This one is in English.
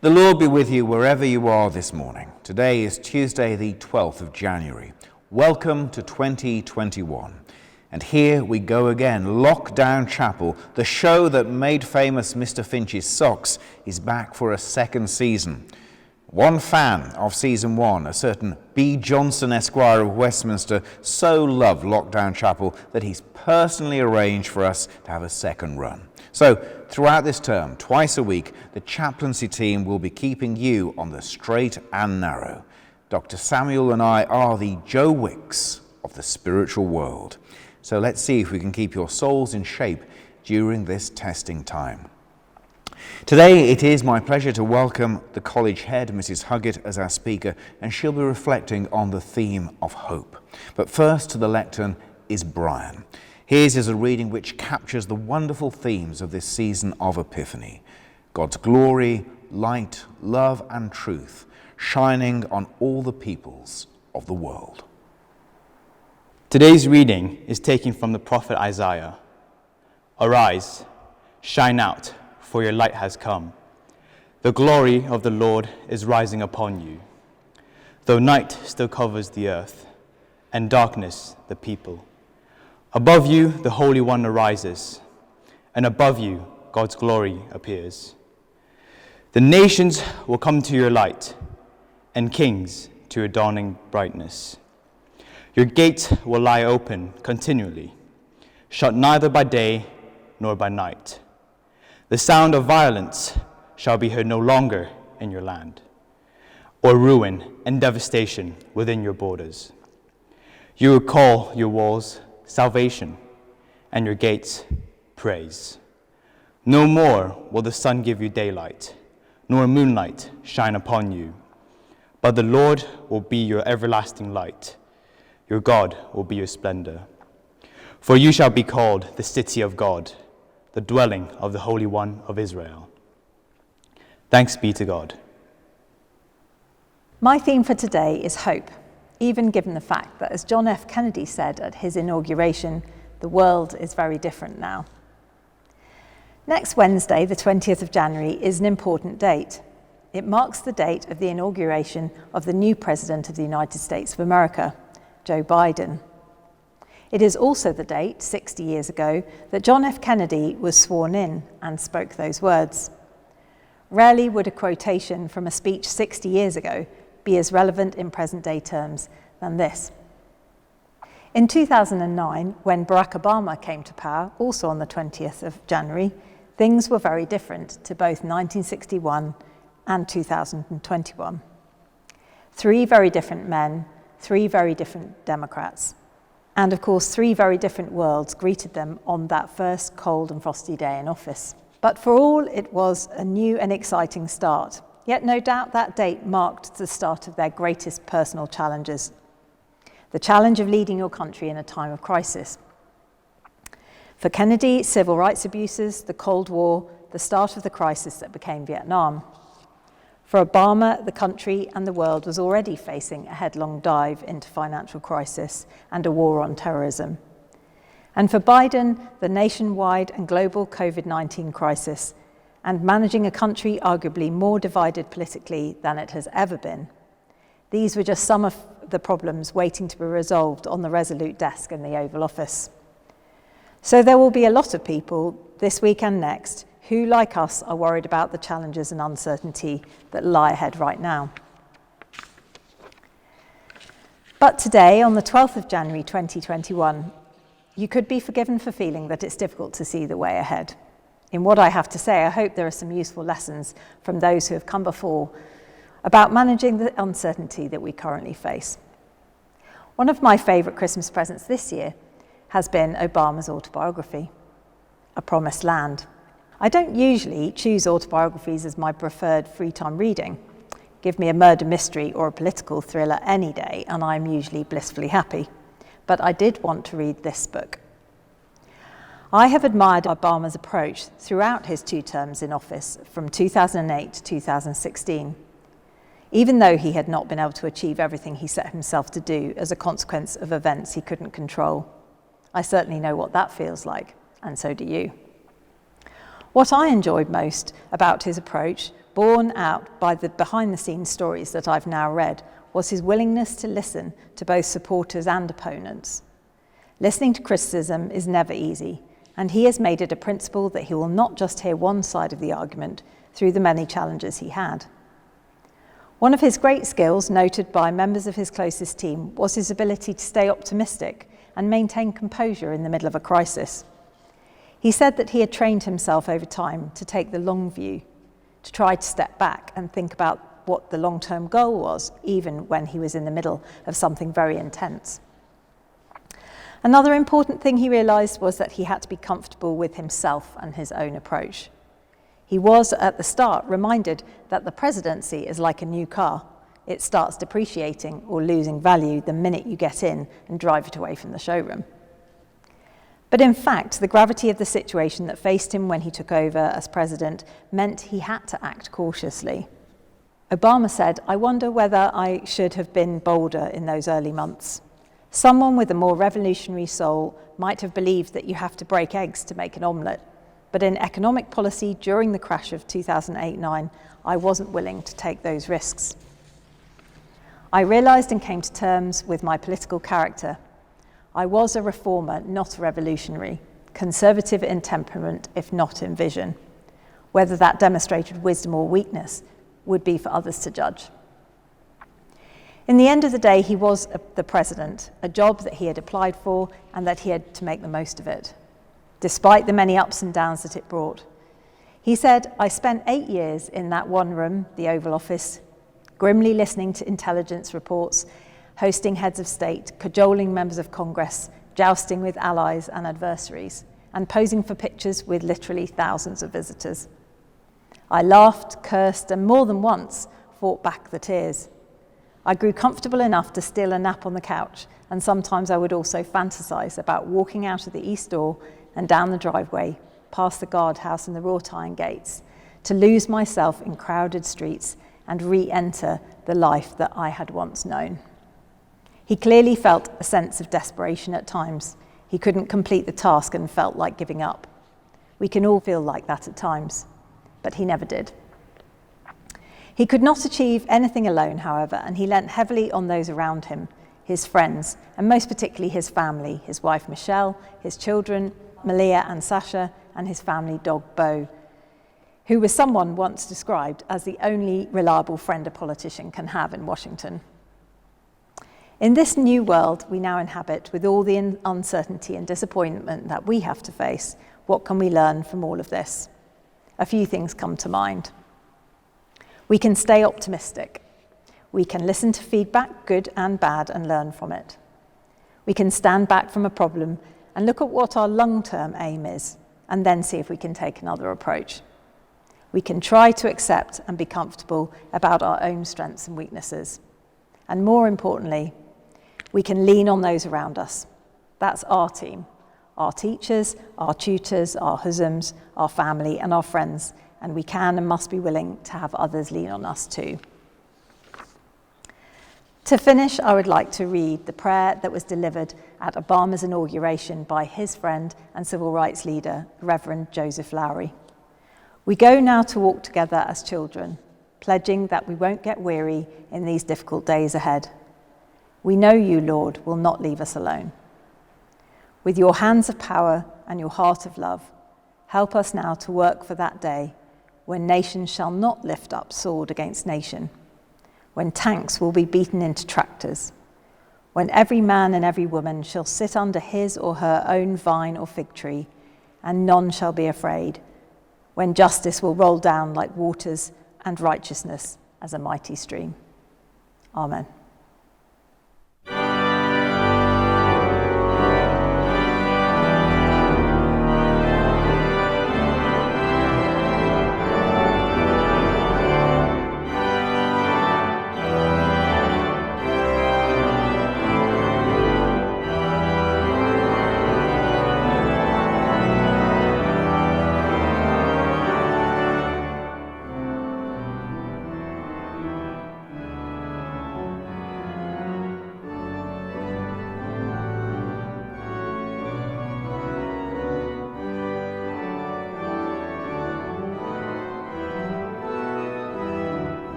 The Lord be with you wherever you are this morning. Today is Tuesday, the 12th of January. Welcome to 2021. And here we go again. Lockdown Chapel, the show that made famous Mr. Finch's socks, is back for a second season. One fan of season one, a certain B. Johnson Esquire of Westminster, so loved Lockdown Chapel that he's personally arranged for us to have a second run. So, throughout this term, twice a week, the chaplaincy team will be keeping you on the straight and narrow. Dr. Samuel and I are the Joe Wicks of the spiritual world. So let's see if we can keep your souls in shape during this testing time. Today it is my pleasure to welcome the college head, Mrs. Huggett, as our speaker, and she'll be reflecting on the theme of hope. But first to the lectern is Brian. His is a reading which captures the wonderful themes of this season of Epiphany. God's glory, light, love and truth, shining on all the peoples of the world. Today's reading is taken from the prophet Isaiah. Arise, shine out, for your light has come. The glory of the Lord is rising upon you. Though night still covers the earth, and darkness the people, above you the Holy One arises, and above you God's glory appears. The nations will come to your light, and kings to your dawning brightness. Your gates will lie open continually, shut neither by day nor by night. The sound of violence shall be heard no longer in your land, or ruin and devastation within your borders. You will call your walls salvation, and your gates praise. No more will the sun give you daylight, nor moonlight shine upon you, but the Lord will be your everlasting light. Your God will be your splendor. For you shall be called the city of God, the dwelling of the Holy One of Israel. Thanks be to God. My theme for today is hope, even given the fact that, as John F. Kennedy said at his inauguration, the world is very different now. Next Wednesday, the 20th of January, is an important date. It marks the date of the inauguration of the new President of the United States of America, Joe Biden. It is also the date, 60 years ago, that John F. Kennedy was sworn in and spoke those words. Rarely would a quotation from a speech 60 years ago be as relevant in present-day terms than this. In 2009, when Barack Obama came to power, also on the 20th of January, things were very different to both 1961 and 2021. Three very different men, three very different Democrats, and of course three very different worlds greeted them on that first cold and frosty day in office. But for all, it was a new and exciting start. Yet no doubt that date marked the start of their greatest personal challenges. The challenge of leading your country in a time of crisis. For Kennedy, civil rights abuses, the Cold War, the start of the crisis that became Vietnam. For Obama, the country and the world was already facing a headlong dive into financial crisis and a war on terrorism. And for Biden, the nationwide and global COVID-19 crisis, and managing a country arguably more divided politically than it has ever been. These were just some of the problems waiting to be resolved on the resolute desk in the Oval Office. So there will be a lot of people this week and next who, like us, are worried about the challenges and uncertainty that lie ahead right now. But today, on the 12th of January 2021, you could be forgiven for feeling that it's difficult to see the way ahead. In what I have to say, I hope there are some useful lessons from those who have come before about managing the uncertainty that we currently face. One of my favourite Christmas presents this year has been Obama's autobiography, A Promised Land. I don't usually choose autobiographies as my preferred free time reading. Give me a murder mystery or a political thriller any day and I'm usually blissfully happy. But I did want to read this book. I have admired Obama's approach throughout his 2 terms in office from 2008 to 2016, even though he had not been able to achieve everything he set himself to do as a consequence of events he couldn't control. I certainly know what that feels like, and so do you. What I enjoyed most about his approach borne out by the behind-the-scenes stories that I've now read, was his willingness to listen to both supporters and opponents. Listening to criticism is never easy, and he has made it a principle that he will not just hear one side of the argument through the many challenges he had. One of his great skills, noted by members of his closest team, was his ability to stay optimistic and maintain composure in the middle of a crisis. He said that he had trained himself over time to take the long view, to try to step back and think about what the long-term goal was, even when he was in the middle of something very intense. Another important thing he realised was that he had to be comfortable with himself and his own approach. He was, at the start, reminded that the presidency is like a new car. It starts depreciating or losing value the minute you get in and drive it away from the showroom. But in fact, the gravity of the situation that faced him when he took over as president meant he had to act cautiously. Obama said, "I wonder whether I should have been bolder in those early months. Someone with a more revolutionary soul might have believed that you have to break eggs to make an omelette. But in economic policy during the crash of 2008-9, I wasn't willing to take those risks. I realised and came to terms with my political character. I was a reformer, not a revolutionary, conservative in temperament, if not in vision. Whether that demonstrated wisdom or weakness would be for others to judge." In the end of the day, he was the president, a job that he had applied for and that he had to make the most of it, despite the many ups and downs that it brought. He said, "I spent 8 years in that one room, the Oval Office, grimly listening to intelligence reports, hosting heads of state, cajoling members of Congress, jousting with allies and adversaries, and posing for pictures with literally thousands of visitors. I laughed, cursed, and more than once fought back the tears. I grew comfortable enough to steal a nap on the couch, and sometimes I would also fantasize about walking out of the east door and down the driveway, past the guardhouse and the wrought iron gates, to lose myself in crowded streets and re-enter the life that I had once known." He clearly felt a sense of desperation at times. He couldn't complete the task and felt like giving up. We can all feel like that at times, but he never did. He could not achieve anything alone, however, and he leant heavily on those around him, his friends, and most particularly his family, his wife Michelle, his children Malia and Sasha, and his family dog Bo, who was someone once described as the only reliable friend a politician can have in Washington. In this new world we now inhabit, with all the uncertainty and disappointment that we have to face, what can we learn from all of this? A few things come to mind. We can stay optimistic. We can listen to feedback, good and bad, and learn from it. We can stand back from a problem and look at what our long-term aim is, and then see if we can take another approach. We can try to accept and be comfortable about our own strengths and weaknesses. And more importantly, we can lean on those around us. That's our team, our teachers, our tutors, our husbands, our family, and our friends. And we can and must be willing to have others lean on us too. To finish, I would like to read the prayer that was delivered at Obama's inauguration by his friend and civil rights leader, Reverend Joseph Lowery. "We go now to walk together as children, pledging that we won't get weary in these difficult days ahead. We know you, Lord, will not leave us alone. With your hands of power and your heart of love, help us now to work for that day when nation shall not lift up sword against nation, when tanks will be beaten into tractors, when every man and every woman shall sit under his or her own vine or fig tree, and none shall be afraid, when justice will roll down like waters and righteousness as a mighty stream." Amen.